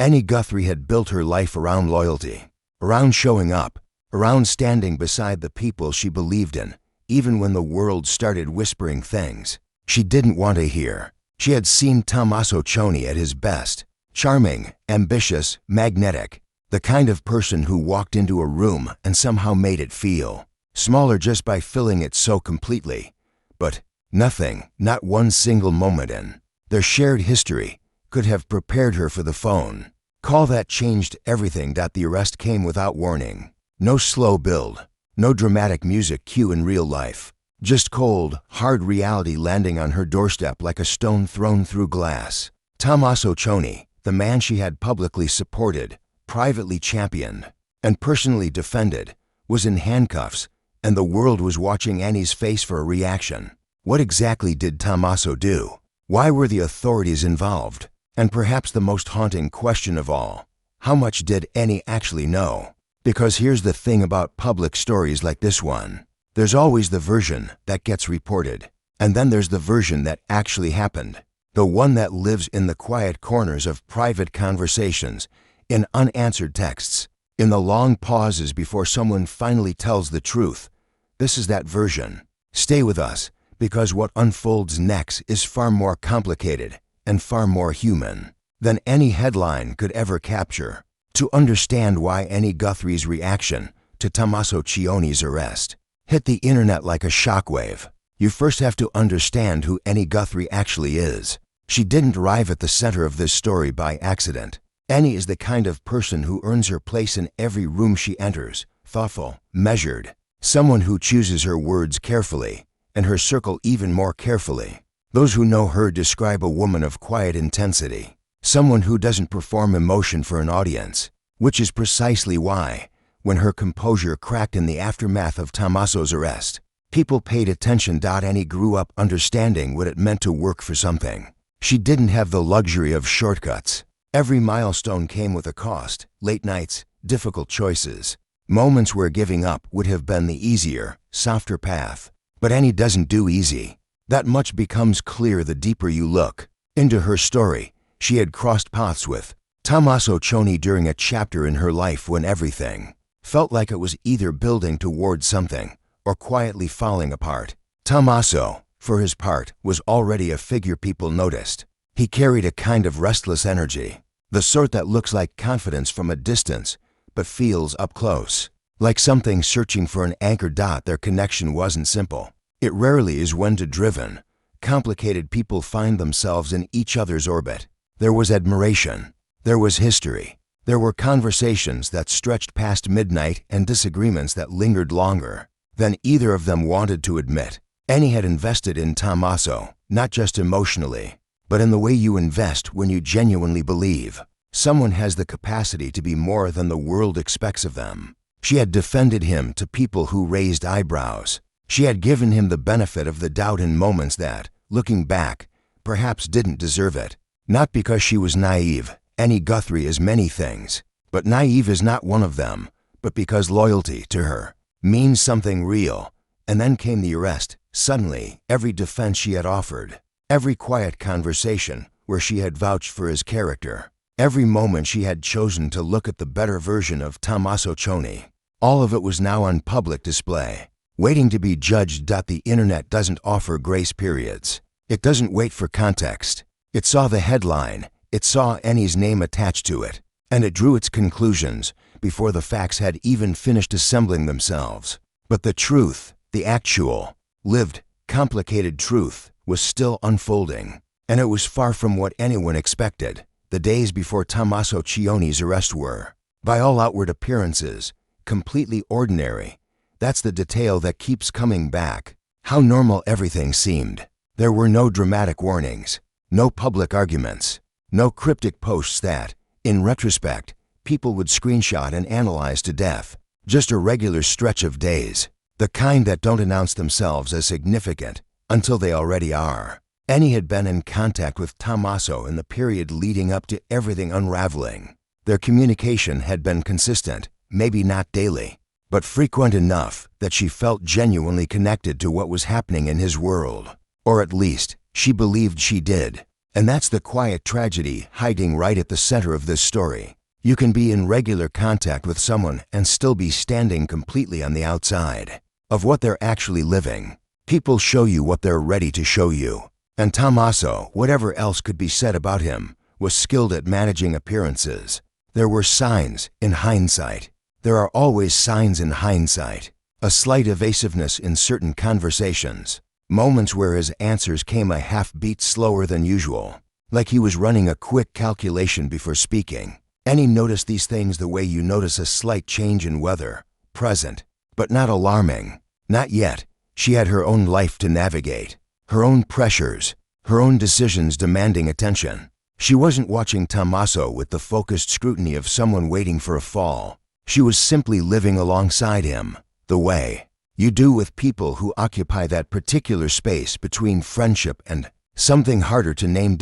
Annie Guthrie had built her life around loyalty, around showing up, around standing beside the people she believed in, even when the world started whispering things she didn't want to hear. She had seen Tommaso Cioni at his best, charming, ambitious, magnetic, the kind of person who walked into a room and somehow made it feel smaller just by filling it so completely. But nothing, not one single moment in their shared history, could have prepared her for the phone call that changed everything. The arrest came without warning. No slow build, no dramatic music cue in real life. Just cold, hard reality landing on her doorstep like a stone thrown through glass. Tommaso Cioni, the man she had publicly supported, privately championed, and personally defended, was in handcuffs, and the world was watching Annie's face for a reaction. What exactly did Tommaso do? Why were the authorities involved? And perhaps the most haunting question of all, how much did Annie actually know? Because here's the thing about public stories like this one. There's always the version that gets reported, and then there's the version that actually happened, the one that lives in the quiet corners of private conversations, in unanswered texts, in the long pauses before someone finally tells the truth. This is that version. Stay with us, because what unfolds next is far more complicated and far more human than any headline could ever capture. To understand why Annie Guthrie's reaction to Tommaso Cioni's arrest hit the internet like a shockwave, you first have to understand who Annie Guthrie actually is. She didn't arrive at the center of this story by accident. Annie is the kind of person who earns her place in every room she enters, thoughtful, measured, someone who chooses her words carefully, and her circle even more carefully. Those who know her describe a woman of quiet intensity, someone who doesn't perform emotion for an audience, which is precisely why, when her composure cracked in the aftermath of Tommaso's arrest, people paid attention. Annie grew up understanding what it meant to work for something. She didn't have the luxury of shortcuts. Every milestone came with a cost, late nights, difficult choices, moments where giving up would have been the easier, softer path. But Annie doesn't do easy. That much becomes clear the deeper you look into her story. She had crossed paths with Tommaso Cioni during a chapter in her life when everything felt like it was either building towards something or quietly falling apart. Tommaso, for his part, was already a figure people noticed. He carried a kind of restless energy, the sort that looks like confidence from a distance but feels up close, like something searching for an anchor. Their connection wasn't simple. It rarely is when driven, complicated people find themselves in each other's orbit. There was admiration. There was history. There were conversations that stretched past midnight and disagreements that lingered longer than either of them wanted to admit. Annie had invested in Tommaso, not just emotionally, but in the way you invest when you genuinely believe someone has the capacity to be more than the world expects of them. She had defended him to people who raised eyebrows. She had given him the benefit of the doubt in moments that, looking back, perhaps didn't deserve it. Not because she was naive. Annie Guthrie is many things, but naive is not one of them, but because loyalty to her means something real. And then came the arrest. Suddenly, every defense she had offered, every quiet conversation where she had vouched for his character, every moment she had chosen to look at the better version of Tommaso Cioni, all of it was now on public display, waiting to be judged. The internet doesn't offer grace periods. It doesn't wait for context. It saw the headline. It saw Annie's name attached to it, and it drew its conclusions before the facts had even finished assembling themselves. But the truth, the actual, lived, complicated truth, was still unfolding, and it was far from what anyone expected. The days before Tommaso Cioni's arrest were, by all outward appearances, completely ordinary. That's the detail that keeps coming back. How normal everything seemed. There were no dramatic warnings, no public arguments, no cryptic posts that, in retrospect, people would screenshot and analyze to death. Just a regular stretch of days, the kind that don't announce themselves as significant until they already are. Annie had been in contact with Tommaso in the period leading up to everything unraveling. Their communication had been consistent, maybe not daily, but frequent enough that she felt genuinely connected to what was happening in his world. Or at least, she believed she did. And that's the quiet tragedy hiding right at the center of this story. You can be in regular contact with someone and still be standing completely on the outside of what they're actually living. People show you what they're ready to show you. And Tommaso, whatever else could be said about him, was skilled at managing appearances. There were signs in hindsight. There are always signs in hindsight. A slight evasiveness in certain conversations. Moments where his answers came a half beat slower than usual, like he was running a quick calculation before speaking. Annie noticed these things the way you notice a slight change in weather, present, but not alarming. Not yet. She had her own life to navigate, her own pressures, her own decisions demanding attention. She wasn't watching Tommaso with the focused scrutiny of someone waiting for a fall. She was simply living alongside him, the way you do with people who occupy that particular space between friendship and something harder to name.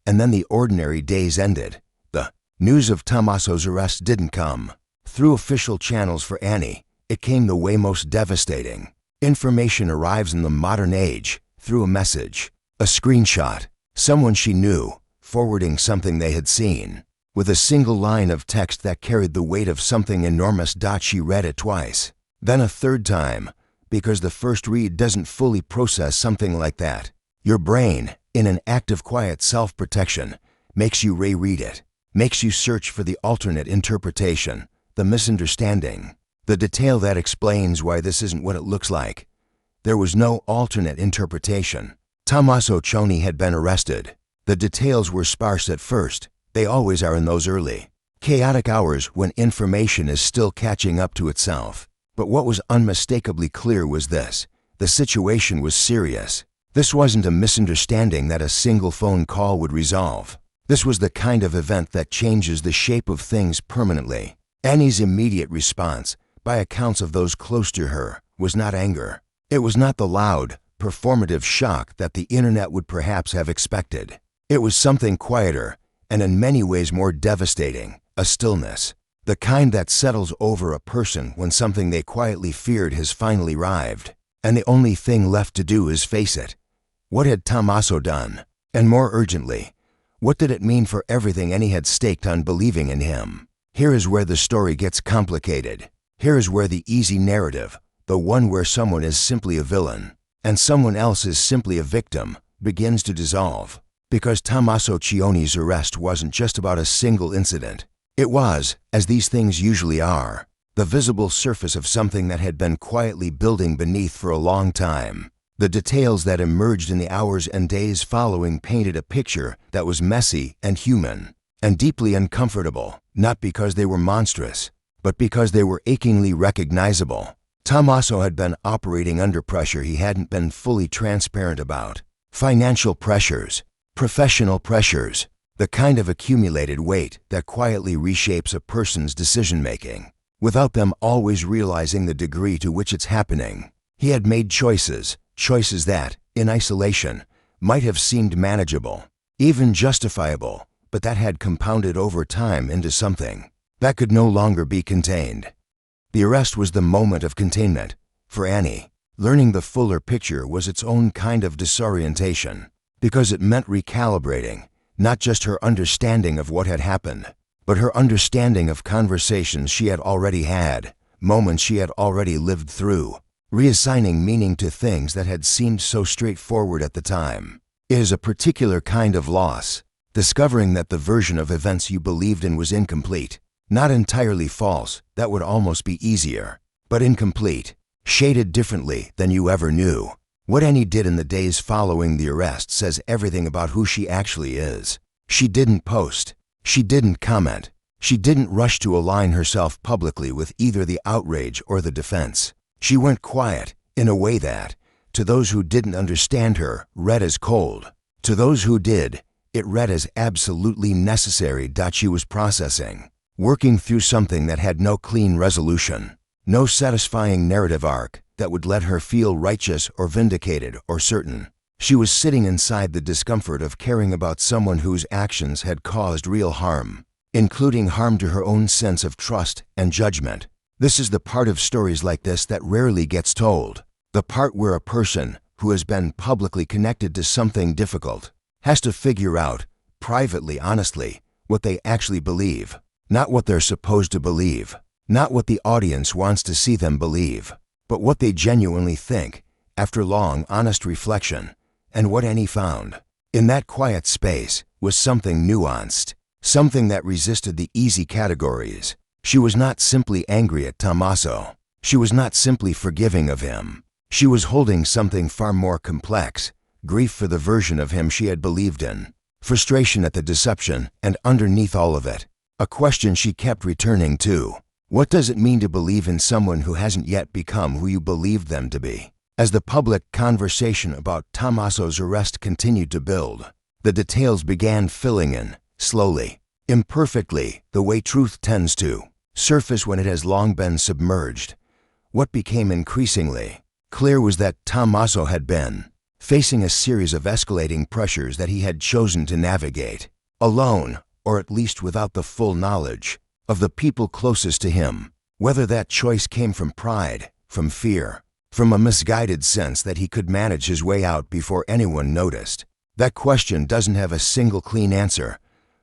And then the ordinary days ended. The news of Tommaso's arrest didn't come through official channels for Annie. It came the way most devastating. Information arrives in the modern age through a message, a screenshot, someone she knew forwarding something they had seen, with a single line of text that carried the weight of something enormous. She read it twice, then a third time, because the first read doesn't fully process something like that. Your brain, in an act of quiet self-protection, makes you reread it, makes you search for the alternate interpretation, the misunderstanding, the detail that explains why this isn't what it looks like. There was no alternate interpretation. Tommaso Cioni had been arrested. The details were sparse at first. They always are in those early, chaotic hours when information is still catching up to itself. But what was unmistakably clear was this: the situation was serious. This wasn't a misunderstanding that a single phone call would resolve. This was the kind of event that changes the shape of things permanently. Annie's immediate response, by accounts of those close to her, was not anger. It was not the loud, performative shock that the internet would perhaps have expected. It was something quieter, and in many ways more devastating, a stillness. The kind that settles over a person when something they quietly feared has finally arrived, and the only thing left to do is face it. What had Tommaso done? And more urgently, what did it mean for everything Annie had staked on believing in him? Here is where the story gets complicated. Here is where the easy narrative, the one where someone is simply a villain, and someone else is simply a victim, begins to dissolve. Because Tommaso Cioni's arrest wasn't just about a single incident. It was, as these things usually are, the visible surface of something that had been quietly building beneath for a long time. The details that emerged in the hours and days following painted a picture that was messy and human, and deeply uncomfortable, not because they were monstrous, but because they were achingly recognizable. Tommaso had been operating under pressure he hadn't been fully transparent about. Financial pressures, professional pressures, the kind of accumulated weight that quietly reshapes a person's decision-making, without them always realizing the degree to which it's happening. He had made choices that, in isolation, might have seemed manageable, even justifiable, but that had compounded over time into something that could no longer be contained. The arrest was the moment of containment. For Annie, learning the fuller picture was its own kind of disorientation, because it meant recalibrating, not just her understanding of what had happened, but her understanding of conversations she had already had, moments she had already lived through, reassigning meaning to things that had seemed so straightforward at the time. It is a particular kind of loss, discovering that the version of events you believed in was incomplete, not entirely false, that would almost be easier, but incomplete, shaded differently than you ever knew. What Annie did in the days following the arrest says everything about who she actually is. She didn't post. She didn't comment. She didn't rush to align herself publicly with either the outrage or the defense. She went quiet, in a way that, to those who didn't understand her, read as cold. To those who did, it read as absolutely necessary. She was processing, working through something that had no clean resolution, no satisfying narrative arc that would let her feel righteous or vindicated or certain. She was sitting inside the discomfort of caring about someone whose actions had caused real harm, including harm to her own sense of trust and judgment. This is the part of stories like this that rarely gets told, the part where a person who has been publicly connected to something difficult has to figure out, privately, honestly, what they actually believe, not what they're supposed to believe, not what the audience wants to see them believe, but what they genuinely think, after long, honest reflection. And what Annie found, in that quiet space, was something nuanced, something that resisted the easy categories. She was not simply angry at Tommaso. She was not simply forgiving of him. She was holding something far more complex, grief for the version of him she had believed in, frustration at the deception, and underneath all of it, a question she kept returning to. What does it mean to believe in someone who hasn't yet become who you believed them to be? As the public conversation about Tommaso's arrest continued to build, the details began filling in, slowly, imperfectly, the way truth tends to surface when it has long been submerged. What became increasingly clear was that Tommaso had been facing a series of escalating pressures that he had chosen to navigate, alone, or at least without the full knowledge of the people closest to him. Whether that choice came from pride, from fear, from a misguided sense that he could manage his way out before anyone noticed, that question doesn't have a single clean answer.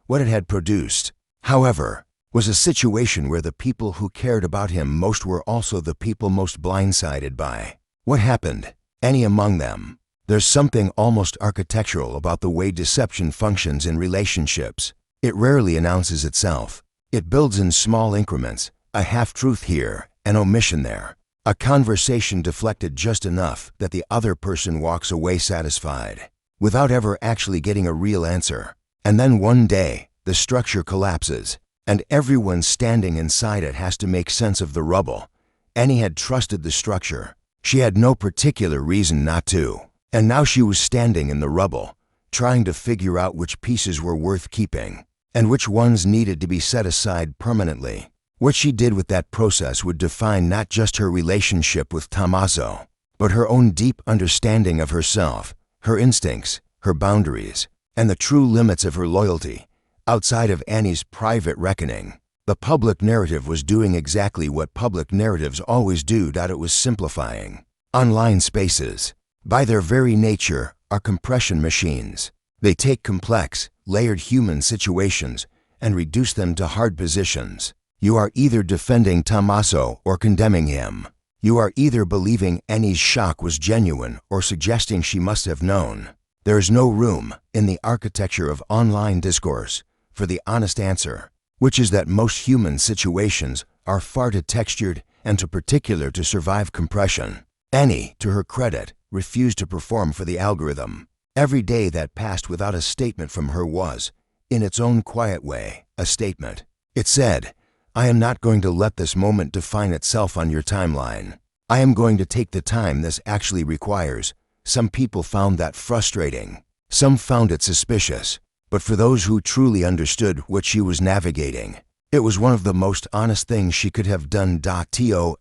What it had produced, however, was a situation where the people who cared about him most were also the people most blindsided by what happened, any among them. There's something almost architectural about the way deception functions in relationships. It rarely announces itself. It builds in small increments, a half-truth here, an omission there, a conversation deflected just enough that the other person walks away satisfied, without ever actually getting a real answer. And then one day, the structure collapses, and everyone standing inside it has to make sense of the rubble. Annie had trusted the structure. She had no particular reason not to. And now she was standing in the rubble, trying to figure out which pieces were worth keeping, and which ones needed to be set aside permanently. What she did with that process would define not just her relationship with Tommaso, but her own deep understanding of herself, her instincts, her boundaries, and the true limits of her loyalty. Outside of Annie's private reckoning, the public narrative was doing exactly what public narratives always do. It was simplifying. Online spaces, by their very nature, are compression machines. They take complex, layered human situations and reduce them to hard positions. You are either defending Tommaso or condemning him. You are either believing Annie's shock was genuine or suggesting she must have known. There is no room, in the architecture of online discourse, for the honest answer, which is that most human situations are far too textured and too particular to survive compression. Annie, to her credit, refused to perform for the algorithm. Every day that passed without a statement from her was, in its own quiet way, a statement. It said, I am not going to let this moment define itself on your timeline. I am going to take the time this actually requires. Some people found that frustrating. Some found it suspicious. But for those who truly understood what she was navigating, it was one of the most honest things she could have done. Tommaso,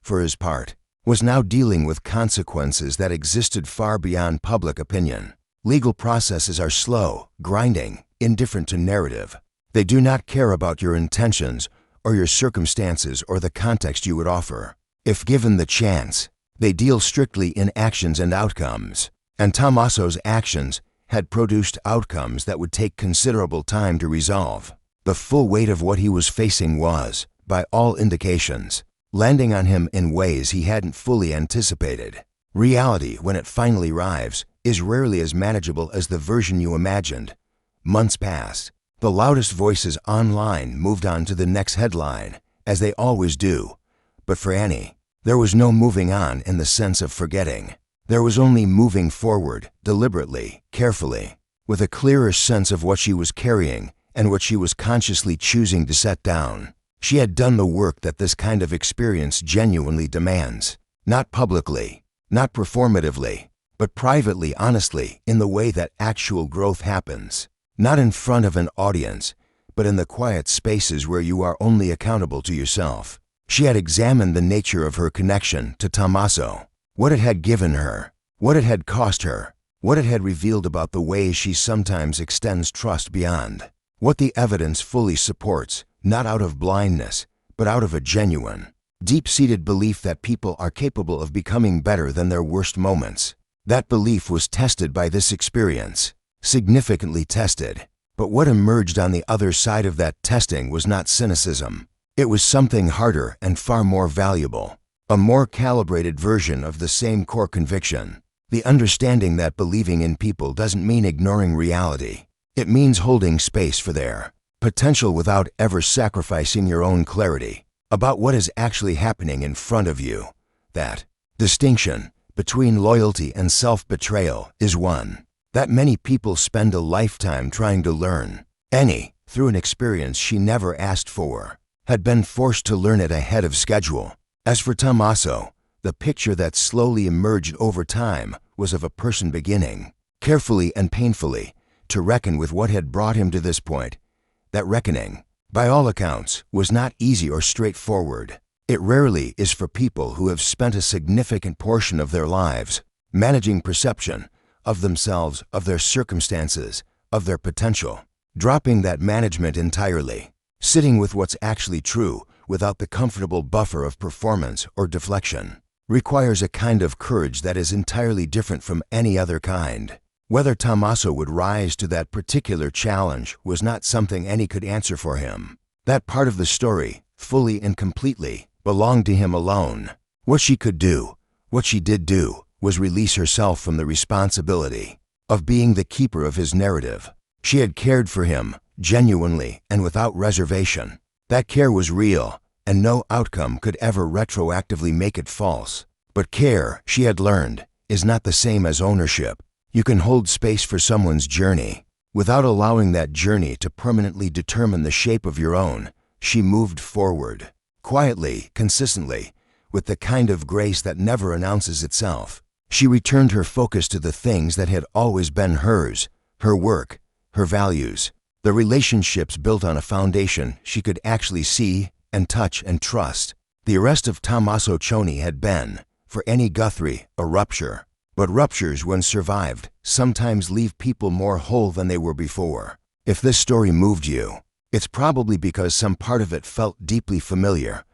for his part, was now dealing with consequences that existed far beyond public opinion. Legal processes are slow, grinding, indifferent to narrative. They do not care about your intentions or your circumstances or the context you would offer. If given the chance, they deal strictly in actions and outcomes. And Tommaso's actions had produced outcomes that would take considerable time to resolve. The full weight of what he was facing was, by all indications, landing on him in ways he hadn't fully anticipated. Reality, when it finally arrives, is rarely as manageable as the version you imagined. Months passed. The loudest voices online moved on to the next headline, as they always do. But for Annie, there was no moving on in the sense of forgetting. There was only moving forward, deliberately, carefully, with a clearer sense of what she was carrying and what she was consciously choosing to set down. She had done the work that this kind of experience genuinely demands. Not publicly, not performatively, but privately, honestly, in the way that actual growth happens. Not in front of an audience, but in the quiet spaces where you are only accountable to yourself. She had examined the nature of her connection to Tommaso, what it had given her, what it had cost her, what it had revealed about the ways she sometimes extends trust beyond, what the evidence fully supports, not out of blindness, but out of a genuine, deep-seated belief that people are capable of becoming better than their worst moments. That belief was tested by this experience, significantly tested. But what emerged on the other side of that testing was not cynicism. It was something harder and far more valuable. A more calibrated version of the same core conviction. The understanding that believing in people doesn't mean ignoring reality. It means holding space for their potential without ever sacrificing your own clarity about what is actually happening in front of you. That distinction between loyalty and self-betrayal is one that many people spend a lifetime trying to learn. Annie, through an experience she never asked for, had been forced to learn it ahead of schedule. As for Tommaso, the picture that slowly emerged over time was of a person beginning, carefully and painfully, to reckon with what had brought him to this point. That reckoning, by all accounts, was not easy or straightforward. It rarely is for people who have spent a significant portion of their lives managing perception of themselves, of their circumstances, of their potential, dropping that management entirely, sitting with what's actually true without the comfortable buffer of performance or deflection, requires a kind of courage that is entirely different from any other kind. Whether Tommaso would rise to that particular challenge was not something Annie could answer for him. That part of the story, fully and completely, belonged to him alone. What she could do, what she did do, was release herself from the responsibility of being the keeper of his narrative. She had cared for him, genuinely and without reservation. That care was real, and no outcome could ever retroactively make it false. But care, she had learned, is not the same as ownership. You can hold space for someone's journey without allowing that journey to permanently determine the shape of your own. She moved forward, quietly, consistently, with the kind of grace that never announces itself. She returned her focus to the things that had always been hers, her work, her values, the relationships built on a foundation she could actually see and touch and trust. The arrest of Tommaso Cioni had been, for any Guthrie, a rupture. But ruptures, when survived, sometimes leave people more whole than they were before. If this story moved you, it's probably because some part of it felt deeply familiar.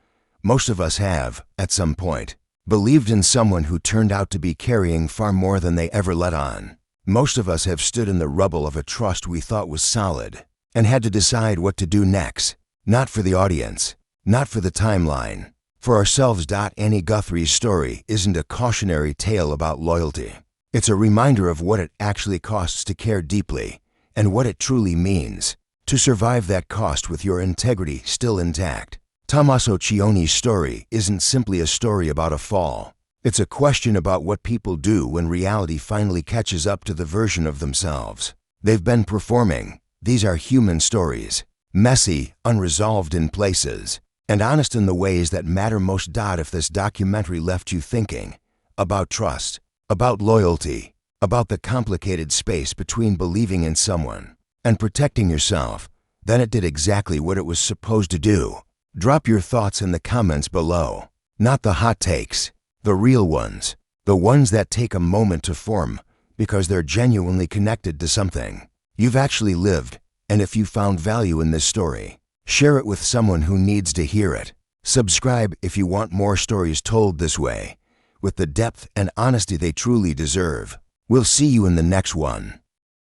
Most of us have, at some point, believed in someone who turned out to be carrying far more than they ever let on. Most of us have stood in the rubble of a trust we thought was solid and had to decide what to do next. Not for the audience, not for the timeline. For ourselves. Annie Guthrie's story isn't a cautionary tale about loyalty. It's a reminder of what it actually costs to care deeply and what it truly means to survive that cost with your integrity still intact. Tommaso Cioni's story isn't simply a story about a fall. It's a question about what people do when reality finally catches up to the version of themselves they've been performing. These are human stories, messy, unresolved in places, and honest in the ways that matter most. If this documentary left you thinking about trust, about loyalty, about the complicated space between believing in someone and protecting yourself, then it did exactly what it was supposed to do. Drop your thoughts in the comments below. Not the hot takes, the real ones, the ones that take a moment to form because they're genuinely connected to something you've actually lived. And if you found value in this story, share it with someone who needs to hear it. Subscribe if you want more stories told this way, with the depth and honesty they truly deserve. We'll see you in the next one.